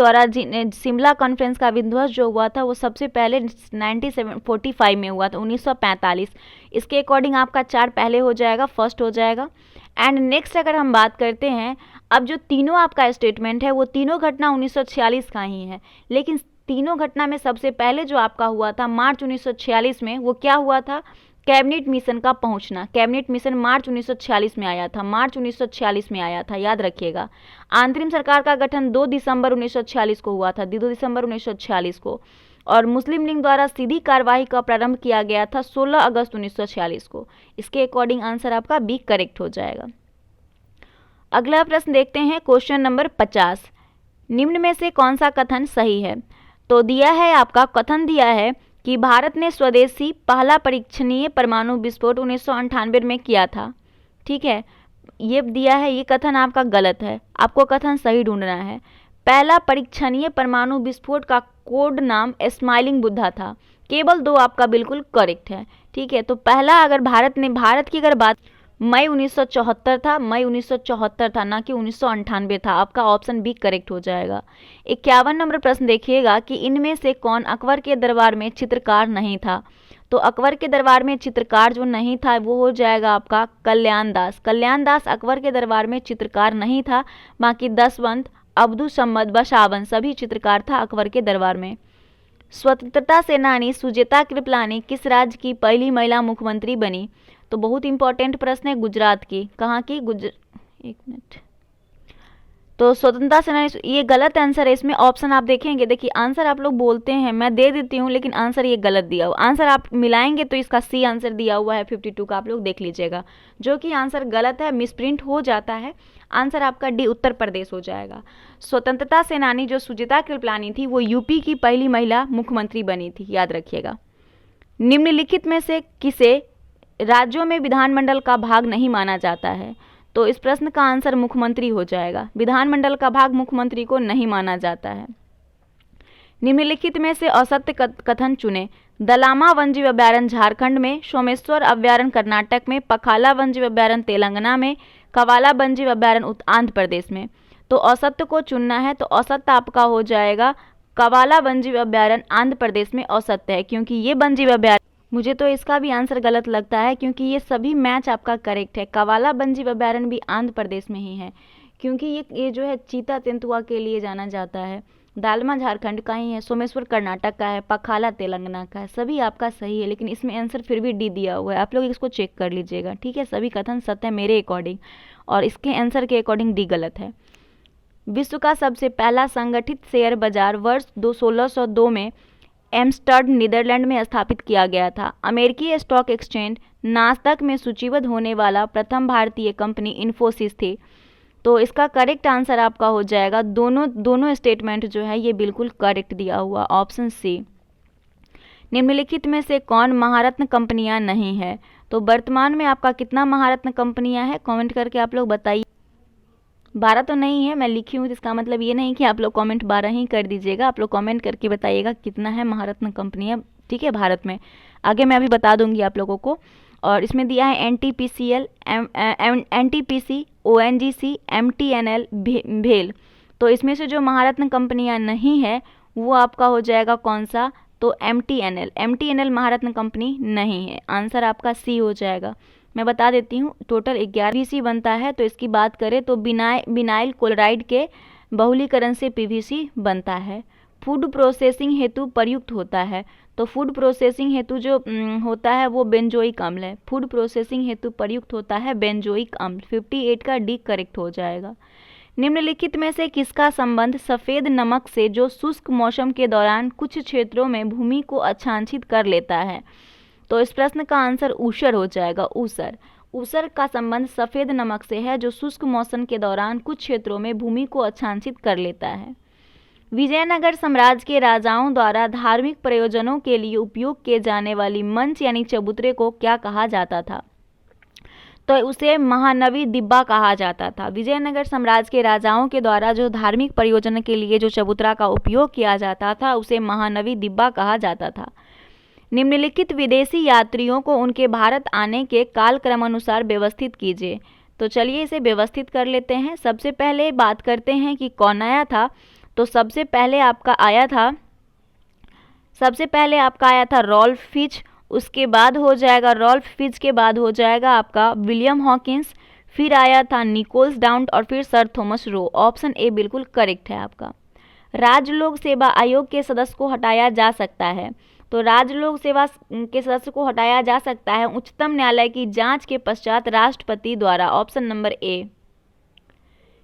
कॉन्फ्रेंस का विध्वंस जो हुआ था वो सबसे पहले 1945 में हुआ था, 1945। इसके अकॉर्डिंग आपका 4 पहले हो जाएगा, फर्स्ट हो जाएगा। एंड नेक्स्ट अगर हम बात करते हैं, अब जो तीनों आपका स्टेटमेंट है वो तीनों घटना 1946 का ही है, लेकिन तीनों घटना में सबसे पहले जो आपका हुआ था मार्च 1946 में, वो क्या हुआ था? कैबिनेट मिशन का पहुंचना। कैबिनेट मिशन मार्च 1946 में आया था, मार्च 1946 में आया था, याद रखिएगा। अंतरिम सरकार का गठन 2 दिसंबर 1946 को हुआ था, 2 दिसंबर 1946 को। और मुस्लिम लीग द्वारा सीधी कार्यवाही का प्रारंभ किया गया था 16 अगस्त 1946 को। इसके अकॉर्डिंग आंसर आपका बी करेक्ट हो जाएगा। अगला प्रश्न देखते हैं, क्वेश्चन नंबर 50। निम्न में से कौन सा कथन सही है? तो दिया है आपका कथन दिया है कि भारत ने स्वदेशी पहला परीक्षणीय परमाणु विस्फोट 1998 में किया था। ठीक है, ये दिया है, ये कथन आपका गलत है, आपको कथन सही ढूंढना है। पहला परीक्षणीय परमाणु विस्फोट का कोड नाम स्माइलिंग बुद्धा था। केवल 2 आपका बिल्कुल करेक्ट है। ठीक है, तो पहला अगर भारत की अगर बात, मई 1974 था, मई 1974 था, ना कि 1998 था। आपका ऑप्शन बी करेक्ट हो जाएगा। 51 नंबर प्रश्न देखिएगा कि इनमें से कौन अकबर के दरबार में चित्रकार नहीं था? तो अकबर के दरबार में चित्रकार जो नहीं था वो हो जाएगा आपका कल्याण दास। कल्याण दास अकबर के दरबार में चित्रकार नहीं था, बाकी दसवंत, अब्दुसम्मद, बशावन सभी चित्रकार था अकबर के दरबार में। स्वतंत्रता सेनानी सुचेता कृपलानी किस राज्य की पहली महिला मुख्यमंत्री बनी? तो बहुत इंपॉर्टेंट प्रश्न है, गुजरात की। कहाँ की? एक मिनट, तो स्वतंत्रता सेनानी, ये गलत आंसर है। इसमें ऑप्शन आप देखेंगे, देखिए आंसर आप लोग बोलते हैं, मैं दे देती हूँ, लेकिन आंसर ये गलत दिया हुआ। आंसर आप मिलाएंगे तो इसका सी आंसर दिया हुआ है 52 का, आप लोग देख लीजिएगा, जो कि आंसर गलत है, मिसप्रिंट हो जाता है। आंसर आपका डी उत्तर प्रदेश हो जाएगा। स्वतंत्रता सेनानी जो सुचेता कृपलानी थी वो यूपी की पहली महिला मुख्यमंत्री बनी थी, याद रखिएगा। निम्नलिखित में से किसे राज्यों में विधानमंडल का भाग नहीं माना जाता है? तो इस प्रश्न का आंसर मुख्यमंत्री हो जाएगा। विधानमंडल का भाग मुख्यमंत्री को नहीं माना जाता है। निम्नलिखित में से असत्य कथन चुने। दलामा वन्यजीव अभ्यारण्य झारखंड में, सोमेश्वर अभ्यारण्य कर्नाटक में, पखाला वन्यजीव अभ्यारण्य तेलंगाना में, कवाला वन्यजीव अभ्यारण्य आंध्र प्रदेश में। तो असत्य को चुनना है, तो असत्य आपका हो जाएगा कवाला वन्यजीव अभ्यारण्य आंध्र प्रदेश में असत्य है, क्योंकि ये वन्यजीव अभ्यारण्य, मुझे तो इसका भी आंसर गलत लगता है, क्योंकि ये सभी मैच आपका करेक्ट है। कवाला वन्यजीव अभ्यारण्य भी आंध्र प्रदेश में ही है, क्योंकि ये जो है चीता तेंदुआ के लिए जाना जाता है। दालमा झारखंड का ही है, सोमेश्वर कर्नाटक का है, पखाला तेलंगाना का है। सभी आपका सही है, लेकिन इसमें आंसर फिर भी डी दिया हुआ है, आप लोग इसको चेक कर लीजिएगा, ठीक है। सभी कथन सत्य है मेरे अकॉर्डिंग, और इसके आंसर के अकॉर्डिंग डी गलत है। विश्व का सबसे पहला संगठित शेयर बाजार वर्ष 1602 में एम्स्टर्डम नीदरलैंड में स्थापित किया गया था। अमेरिकी स्टॉक एक्सचेंज नास्डक में सूचीबद्ध होने वाला प्रथम भारतीय कंपनी इन्फोसिस थी। तो इसका करेक्ट आंसर आपका हो जाएगा, दोनों स्टेटमेंट जो है ये बिल्कुल करेक्ट दिया हुआ, ऑप्शन सी। निम्नलिखित में से कौन महारत्न कंपनियां नहीं है? तो वर्तमान में आपका कितना महारत्न कंपनियां हैं, कमेंट करके आप लोग बताइए। 12 तो नहीं है, मैं लिखी हूँ, इसका मतलब ये नहीं कि आप लोग कमेंट 12 ही कर दीजिएगा, आप लोग कमेंट करके बताइएगा कितना है महारत्न कंपनियां, ठीक है, भारत में। आगे मैं अभी बता दूंगी आप लोगों को। और इसमें दिया है NTPCL, NTPC, ONGC, MTNL, भेल। तो इसमें से जो महारत्न कंपनियां नहीं है वो आपका हो जाएगा कौन सा? तो MTNL महारत्न कंपनी नहीं है, आंसर आपका सी हो जाएगा। मैं बता देती हूँ, टोटल 11 PVC बनता है। तो इसकी बात करें तो बिनाइल क्लोराइड के बहुलीकरण से PVC बनता है। फूड प्रोसेसिंग हेतु प्रयुक्त होता है। तो फूड प्रोसेसिंग हेतु जो होता है वो बेंजोइक अम्ल है। फूड प्रोसेसिंग हेतु प्रयुक्त होता है बेंजोइक अम्ल। 58 का डी करेक्ट हो जाएगा। निम्नलिखित में से किसका संबंध सफ़ेद नमक से जो शुष्क मौसम के दौरान कुछ क्षेत्रों में भूमि को अच्छांछित कर लेता है? तो इस प्रश्न का आंसर ऊसर हो जाएगा, ऊसर। ऊसर का संबंध सफ़ेद नमक से है जो शुष्क मौसम के दौरान कुछ क्षेत्रों में भूमि को अच्छांछित कर लेता है। विजयनगर साम्राज्य के राजाओं द्वारा धार्मिक प्रयोजनों के लिए उपयोग किए जाने वाली मंच यानी चबूतरे को क्या कहा जाता था? तो उसे महानवी दिब्बा कहा जाता था। विजयनगर साम्राज्य के राजाओं के द्वारा जो धार्मिक प्रयोजन के लिए जो चबूतरा का उपयोग किया जाता था उसे महानवी दिब्बा कहा जाता था। निम्नलिखित विदेशी यात्रियों को उनके भारत आने के कालक्रमानुसार व्यवस्थित कीजिए। तो चलिए इसे व्यवस्थित कर लेते हैं। सबसे पहले बात करते हैं कि कौन आया था। तो सबसे पहले आपका आया था रॉल्फ फिच। उसके बाद हो जाएगा रॉल्फ फिच के बाद हो जाएगा आपका विलियम हॉकिंस, फिर आया था निकोल्स डाउंट और फिर sir Thomas Roe. Option A बिल्कुल करेक्ट है आपका। राज्य लोक सेवा आयोग के सदस्य को हटाया जा सकता है। तो राज्य लोक सेवा के सदस्य को हटाया जा सकता है उच्चतम न्यायालय की जांच के पश्चात राष्ट्रपति द्वारा। Option number A.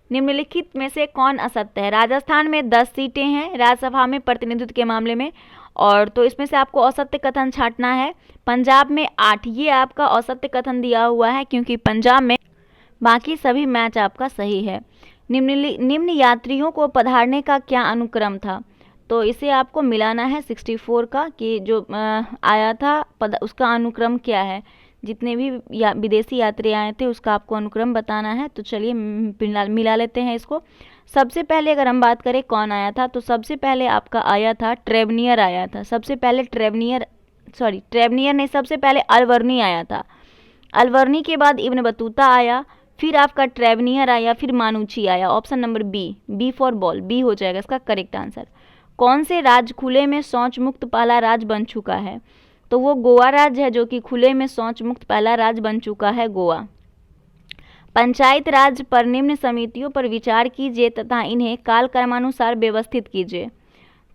निम्नलिखित में से कौन असत्य है? राजस्थान में 10 सीटें हैं राज्यसभा में प्रतिनिधित्व के मामले में, और तो इसमें से आपको असत्य कथन छांटना है। पंजाब में 8, ये आपका असत्य कथन दिया हुआ है क्योंकि पंजाब में, बाकी सभी मैच आपका सही है। निम्न यात्रियों को पधारने का क्या अनुक्रम था? तो इसे आपको मिलाना है 64 का कि जो आया था उसका अनुक्रम क्या है। जितने भी विदेशी यात्री आए थे उसका आपको अनुक्रम बताना है। तो चलिए मिला लेते हैं इसको। सबसे पहले अगर हम बात करें कौन आया था, तो सबसे पहले आपका आया था ट्रेवनियर आया था। सबसे पहले ट्रेवनियर नहीं, सबसे पहले अलवर्नी आया था। अलवर्नी के बाद इब्न बतूता आया, फिर आपका ट्रेवनियर आया, फिर मानुची आया। Option number B for ball, B हो जाएगा इसका करेक्ट आंसर। कौन से राज्य खुले में शौच मुक्त पहला राज्य बन चुका है? तो वो गोवा राज्य है जो कि खुले में शौच मुक्त पहला राज्य बन चुका है, गोवा। पंचायत राज पर निम्न समितियों पर विचार कीजिए तथा इन्हें कालक्रमानुसार व्यवस्थित कीजिए।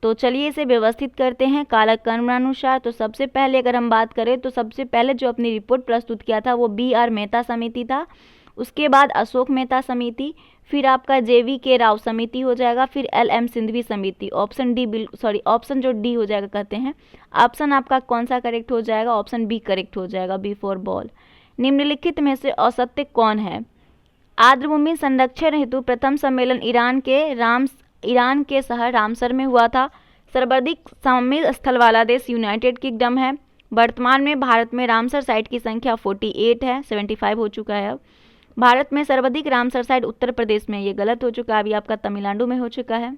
तो चलिए इसे व्यवस्थित करते हैं कालक्रमानुसार। तो सबसे पहले अगर हम बात करें तो सबसे पहले जो अपनी रिपोर्ट प्रस्तुत किया था वो BR मेहता समिति था। उसके बाद अशोक मेहता समिति, फिर आपका JVK राव समिति हो जाएगा, फिर LM सिंधवी समिति। ऑप्शन जो डी हो जाएगा कहते हैं। ऑप्शन आपका कौन सा करेक्ट हो जाएगा? ऑप्शन बी करेक्ट हो जाएगा, बी फॉर बॉल। निम्नलिखित में से असत्य कौन है? आर्द्रभूमि संरक्षण हेतु प्रथम सम्मेलन ईरान के शहर रामसर में हुआ था। सर्वाधिक सम्मिलित स्थल वाला देश यूनाइटेड किंगडम है। वर्तमान में भारत में रामसर साइट की संख्या 48 है, 75 हो चुका है अब। भारत में सर्वाधिक रामसर साइट उत्तर प्रदेश में, ये गलत हो चुका है, अभी आपका तमिलनाडु में हो चुका है।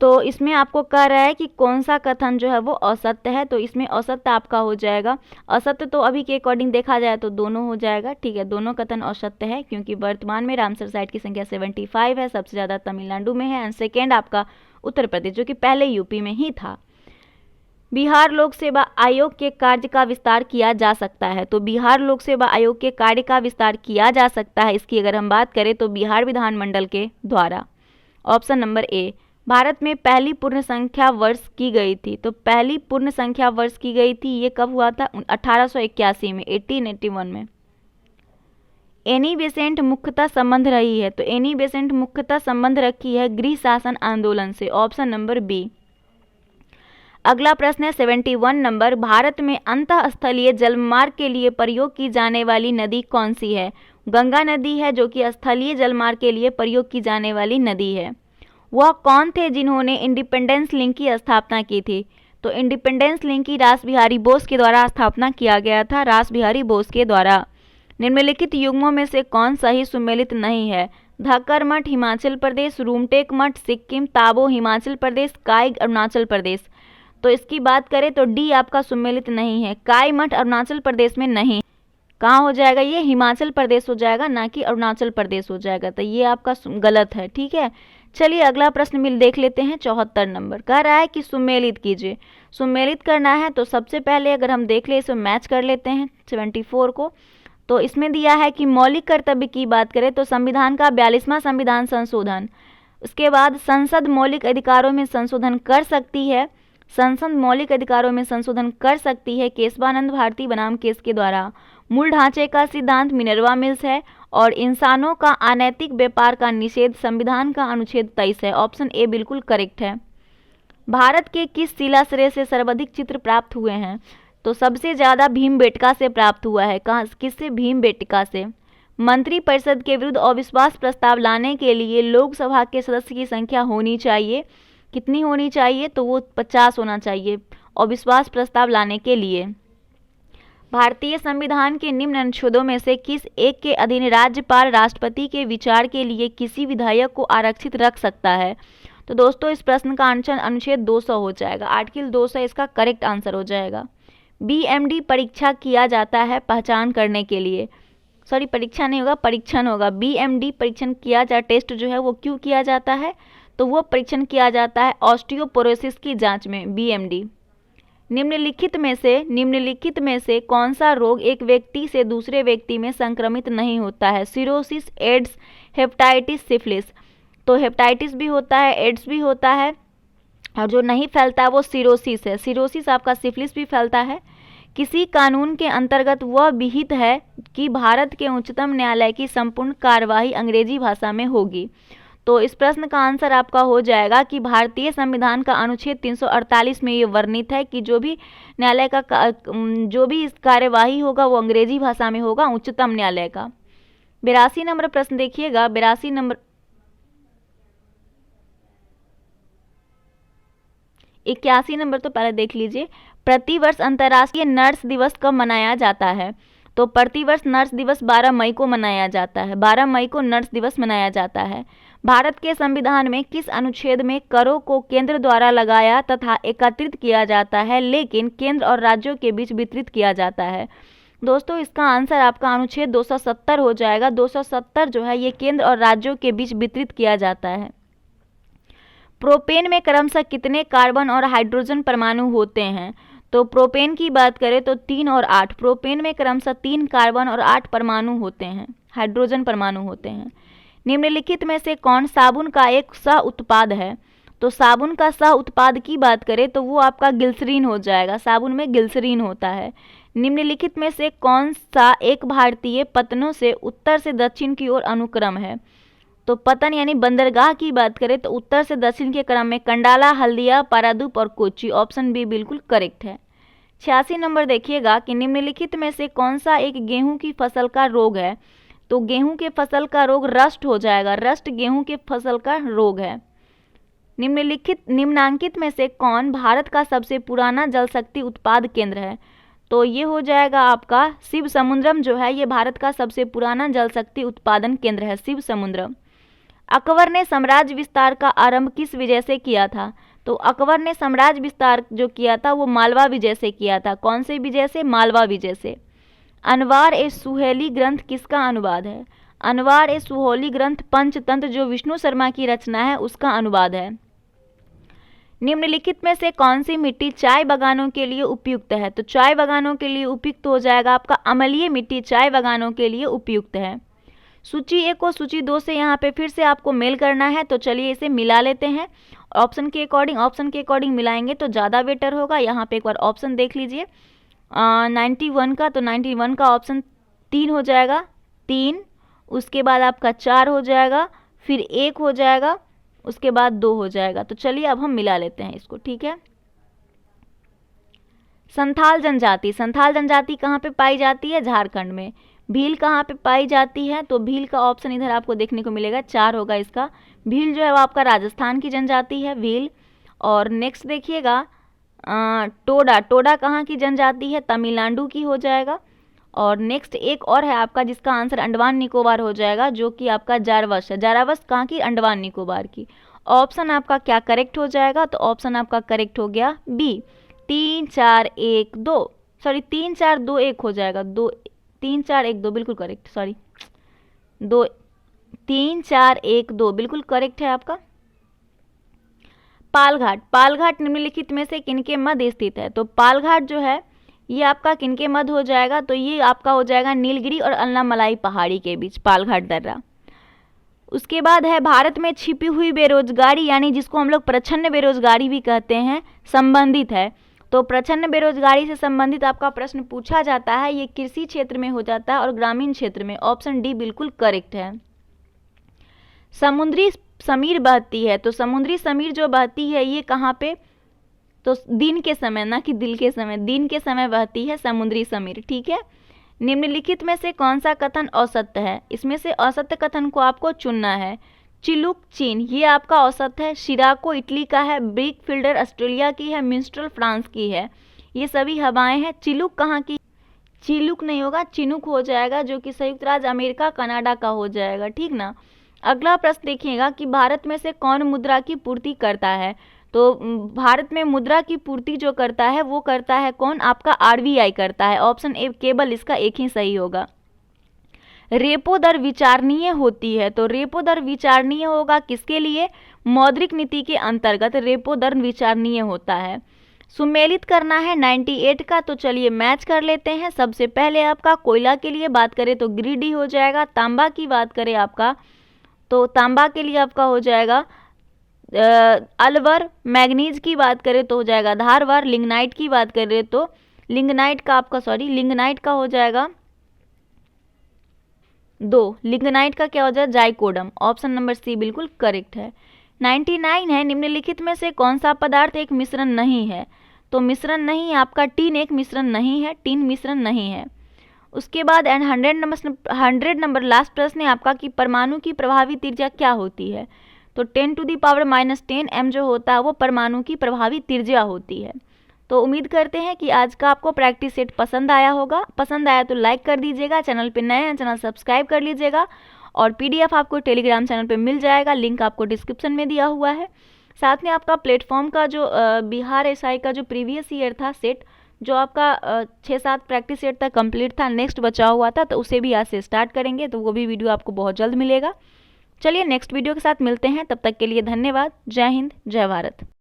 तो इसमें आपको कह रहा है कि कौन सा कथन जो है वो असत्य है। तो इसमें असत्य आपका हो जाएगा, असत्य तो अभी के अकॉर्डिंग देखा जाए तो दोनों हो जाएगा, ठीक है। दोनों कथन असत्य है क्योंकि वर्तमान में रामसर साइट की संख्या 75 है, सबसे ज़्यादा तमिलनाडु में है, एंड सेकेंड आपका उत्तर प्रदेश जो कि पहले यूपी में ही था। बिहार लोक सेवा आयोग के कार्य का विस्तार किया जा सकता है। तो बिहार लोक सेवा आयोग के कार्य का विस्तार किया जा सकता है, इसकी अगर हम बात करें तो बिहार विधानमंडल के द्वारा। Option number A. भारत में पहली पूर्ण संख्या वर्ष की गई थी। तो पहली पूर्ण संख्या वर्ष की गई थी, ये कब हुआ था? 1881 में, 1881 में। एनी बेसेंट मुख्यतः संबंध रही है। तो एनी बेसेंट मुख्यतः संबंध रखी है गृह शासन आंदोलन से। Option number B. अगला प्रश्न है 71 नंबर। भारत में अंतःस्थलीय जलमार्ग के लिए प्रयोग की जाने वाली नदी कौन सी है? गंगा नदी है, जो कि स्थलीय जलमार्ग के लिए प्रयोग की जाने वाली नदी है। वह कौन थे जिन्होंने इंडिपेंडेंस लिंक की स्थापना की थी? तो इंडिपेंडेंस लिंक की रास बिहारी बोस के द्वारा स्थापना किया गया था, रास बिहारी बोस के द्वारा। निम्नलिखित युग्मों में से कौन सही सुमेलित नहीं है? धाकर मठ हिमाचल प्रदेश, रूमटेक मठ सिक्किम, ताबो हिमाचल प्रदेश, काई अरुणाचल प्रदेश। तो इसकी बात करें तो डी आपका सुमेलित नहीं है। काई मठ अरुणाचल प्रदेश में नहीं, कहाँ हो जाएगा? ये हिमाचल प्रदेश हो जाएगा, ना कि अरुणाचल प्रदेश हो जाएगा। तो ये आपका गलत है, ठीक है। चलिए अगला प्रश्न देख लेते हैं 74 नंबर। कह रहा है कि सुमेलित कीजिए। सुमेलित करना है तो सबसे पहले अगर हम देख ले, इसे मैच कर लेते हैं 74 को। तो इसमें दिया है कि मौलिक कर्तव्य की बात करें तो संविधान का 42वां संविधान संशोधन। उसके बाद संसद मौलिक अधिकारों में संशोधन कर सकती है। संसद मौलिक अधिकारों में संशोधन कर सकती है केशवानंद भारती बनाम केस के द्वारा। मूल ढांचे का सिद्धांत मिनर्वा मिल्स है। और इंसानों का अनैतिक व्यापार का निषेध संविधान का अनुच्छेद 23 है। ऑप्शन ए बिल्कुल करेक्ट है। भारत के किस शिलाश्रय से सर्वाधिक चित्र प्राप्त हुए हैं? तो सबसे ज़्यादा भीमबेटका से प्राप्त हुआ है। कहाँ, किससे? भीमबेटका से। मंत्रिपरिषद के विरुद्ध अविश्वास प्रस्ताव लाने के लिए लोकसभा के सदस्य की संख्या होनी चाहिए। कितनी होनी चाहिए? तो वो 50 होना चाहिए अविश्वास प्रस्ताव लाने के लिए। भारतीय संविधान के निम्न अनुच्छेदों में से किस एक के अधीन राज्यपाल राष्ट्रपति के विचार के लिए किसी विधायक को आरक्षित रख सकता है? तो दोस्तों इस प्रश्न का आंसर अनुच्छेद 200 हो जाएगा। आर्टिकल 200 इसका करेक्ट आंसर हो जाएगा। बीएमडी परीक्षा किया जाता है पहचान करने के लिए, सॉरी परीक्षा नहीं होगा, परीक्षण होगा। बीएमडी परीक्षण किया जा, टेस्ट जो है वो क्यों किया जाता है? तो वो परीक्षण किया जाता है ऑस्टियोपोरोसिस की जांच में, बीएमडी। निम्नलिखित में से कौन सा रोग एक व्यक्ति से दूसरे व्यक्ति में संक्रमित नहीं होता है? Cirrhosis, AIDS, hepatitis, syphilis. तो हेपेटाइटिस भी होता है, एड्स भी होता है, और जो नहीं फैलता है वो सिरोसिस है। सिरोसिस आपका, सिफिलिस भी फैलता है। किसी कानून के अंतर्गत वह विहित है कि भारत के उच्चतम न्यायालय की संपूर्ण कार्यवाही अंग्रेजी भाषा में होगी। तो इस प्रश्न का आंसर आपका हो जाएगा कि भारतीय संविधान का अनुच्छेद 348 में ये वर्णित है कि जो भी न्यायालय का जो भी कार्यवाही होगा वो अंग्रेजी भाषा में होगा, उच्चतम न्यायालय का। 82 नंबर प्रश्न देखिएगा। 82 नंबर, 81 नंबर तो पहले देख लीजिए। प्रतिवर्ष अंतर्राष्ट्रीय नर्स दिवस कब मनाया जाता है? तो प्रतिवर्ष नर्स दिवस 12 मई को मनाया जाता है। 12 मई को नर्स दिवस मनाया जाता है। भारत के संविधान में किस अनुच्छेद में करों को केंद्र द्वारा लगाया तथा एकत्रित किया जाता है, लेकिन केंद्र और राज्यों के बीच वितरित किया जाता है? दोस्तों इसका आंसर आपका अनुच्छेद 270 हो जाएगा। 270 जो है ये केंद्र और राज्यों के बीच वितरित किया जाता है। प्रोपेन में क्रमशः कितने कार्बन और हाइड्रोजन परमाणु होते हैं? तो प्रोपेन की बात करें तो 3 और 8। प्रोपेन में क्रमशः 3 कार्बन और 8 परमाणु होते हैं, हाइड्रोजन परमाणु होते हैं। निम्नलिखित में से कौन साबुन का एक सह उत्पाद है? तो साबुन का सह उत्पाद की बात करें तो वो आपका ग्लिसरीन हो जाएगा। साबुन में ग्लिसरीन होता है। निम्नलिखित में से कौन सा एक भारतीय पत्तनों से उत्तर से दक्षिण की ओर अनुक्रम है? तो पतन यानी बंदरगाह की बात करें तो उत्तर से दक्षिण के क्रम में कंडाला, हल्दिया, पारादीप और कोच्चि। ऑप्शन बी बिल्कुल करेक्ट है। 86 नंबर देखिएगा कि निम्नलिखित में से कौन सा एक गेहूं की फसल का रोग है? तो गेहूं के फसल का रोग रस्ट हो जाएगा। रस्ट गेहूं के फसल का रोग है। निम्नांकित में से कौन भारत का सबसे पुराना जल शक्ति उत्पाद केंद्र है? तो ये हो जाएगा आपका शिव समुद्रम जो है, ये भारत का सबसे पुराना जल शक्ति उत्पादन केंद्र है, शिव समुद्रम। अकबर ने साम्राज्य विस्तार का आरंभ किस विजय से किया था? तो अकबर ने साम्राज्य विस्तार जो किया था वो मालवा विजय से किया था। कौन से विजय से? मालवा विजय से। अनवार ए सुहेली ग्रंथ किसका अनुवाद है? अनवार ए सुहेली ग्रंथ पंचतंत्र जो विष्णु शर्मा की रचना है उसका अनुवाद है। निम्नलिखित में से कौन सी मिट्टी चाय बागानों के लिए उपयुक्त है? तो चाय बागानों के लिए उपयुक्त हो जाएगा आपका अम्लीय मिट्टी, चाय बागानों के लिए उपयुक्त है। सूची 1 को सूची 2 से यहाँ पे फिर से आपको मेल करना है, तो चलिए इसे मिला लेते हैं ऑप्शन के अकॉर्डिंग मिलाएंगे तो ज़्यादा बेटर होगा। यहाँ पे एक बार ऑप्शन देख लीजिए 91 का, तो 91 का ऑप्शन 3 हो जाएगा, 3, उसके बाद आपका 4 हो जाएगा, फिर 1 हो जाएगा, उसके बाद 2 हो जाएगा। तो चलिए अब हम मिला लेते हैं इसको, ठीक है। संथाल जनजाति कहाँ पे पाई जाती है? झारखंड में। भील कहाँ पे पाई जाती है? तो भील का ऑप्शन इधर आपको देखने को मिलेगा, 4 होगा इसका। भील जो है वो आपका राजस्थान की जनजाति है, भील। और नेक्स्ट देखिएगा टोडा कहाँ की जनजाति है? तमिलनाडु की हो जाएगा। और नेक्स्ट एक और है आपका जिसका आंसर अंडमान निकोबार हो जाएगा, जो कि आपका जारावस है। जारावस कहाँ की? अंडमान निकोबार की। ऑप्शन आपका क्या करेक्ट हो जाएगा? तो ऑप्शन आपका करेक्ट हो गया बी, 3 4 1 2, सॉरी 3 4 2 1 हो जाएगा, 3 4 1 2 बिल्कुल करेक्ट, सॉरी 3 4 1 2 बिल्कुल करेक्ट है आपका। पालघाट निम्नलिखित में से किनके मध्य स्थित है? तो पालघाट जो है ये आपका किनके मध्य हो जाएगा? तो ये आपका हो जाएगा नीलगिरी और अन्नामलाई पहाड़ी के बीच, पालघाट दर्रा। उसके बाद है भारत में छिपी हुई बेरोजगारी, यानी जिसको हम लोग प्रच्छन्न बेरोजगारी भी कहते हैं, संबंधित है। तो प्रच्छन्न बेरोजगारी से संबंधित आपका प्रश्न पूछा जाता है, ये कृषि क्षेत्र में हो जाता है और ग्रामीण क्षेत्र में। ऑप्शन डी बिल्कुल करेक्ट है। समुद्री समीर बहती है, तो समुद्री समीर जो बहती है ये कहाँ पे? तो दिन के समय, ना कि दिल के समय, दिन के समय बहती है समुद्री समीर, ठीक है। निम्नलिखित में से कौन सा कथन असत्य है? इसमें से असत्य कथन को आपको चुनना है। चिलुक चीन, ये आपका औसत है। शिराको इटली का है। ब्रिक फील्डर ऑस्ट्रेलिया की है। मिस्ट्रल फ्रांस की है। ये सभी हवाएं हैं। चिलुक कहाँ की? चिलुक नहीं होगा, चिनुक हो जाएगा, जो कि संयुक्त राज्य अमेरिका कनाडा का हो जाएगा, ठीक ना। अगला प्रश्न देखिएगा कि भारत में से कौन मुद्रा की पूर्ति करता है? तो भारत में मुद्रा की पूर्ति जो करता है वो करता है कौन? आपका आरबीआई करता है। ऑप्शन ए केवल इसका एक ही सही होगा। रेपो दर विचारणीय होती है, तो रेपो दर विचारणीय होगा किसके लिए? मौद्रिक नीति के अंतर्गत रेपो दर विचारणीय होता है। सुमेलित करना है 98 का, तो चलिए मैच कर लेते हैं। सबसे पहले आपका कोयला के लिए बात करें तो गिरिडीह हो जाएगा। तांबा की बात करें आपका, तो तांबा के लिए आपका हो जाएगा अलवर। मैग्नीज की बात करें तो हो जाएगा धारवाड़। लिग्नाइट की बात करें तो लिग्नाइट का हो जाएगा 2। लिग्नाइट का क्या हो जाएगा? जाइकोडम। ऑप्शन नंबर सी बिल्कुल करेक्ट है। 99 है, निम्नलिखित में से कौन सा पदार्थ एक मिश्रण नहीं है? तो मिश्रण नहीं, आपका टीन एक मिश्रण नहीं है, टीन मिश्रण नहीं है। उसके बाद 100 नंबर लास्ट प्रश्न है आपका कि परमाणु की प्रभावी त्रिज्या क्या होती है? तो 10⁻⁻10 m जो होता है वो परमाणु की प्रभावी त्रिज्या होती है। तो उम्मीद करते हैं कि आज का आपको प्रैक्टिस सेट पसंद आया होगा। पसंद आया तो लाइक कर दीजिएगा, चैनल पे नए हैं चैनल सब्सक्राइब कर लीजिएगा, और पीडीएफ आपको टेलीग्राम चैनल पे मिल जाएगा, लिंक आपको डिस्क्रिप्शन में दिया हुआ है। साथ में आपका प्लेटफॉर्म का जो बिहार एसआई का जो प्रीवियस ईयर था सेट, जो आपका 6-7 प्रैक्टिस सेट तक कंप्लीट था, नेक्स्ट बचा हुआ था, तो उसे भी आज से स्टार्ट करेंगे, तो वो भी वीडियो आपको बहुत जल्द मिलेगा। चलिए नेक्स्ट वीडियो के साथ मिलते हैं, तब तक के लिए धन्यवाद। जय हिंद, जय भारत।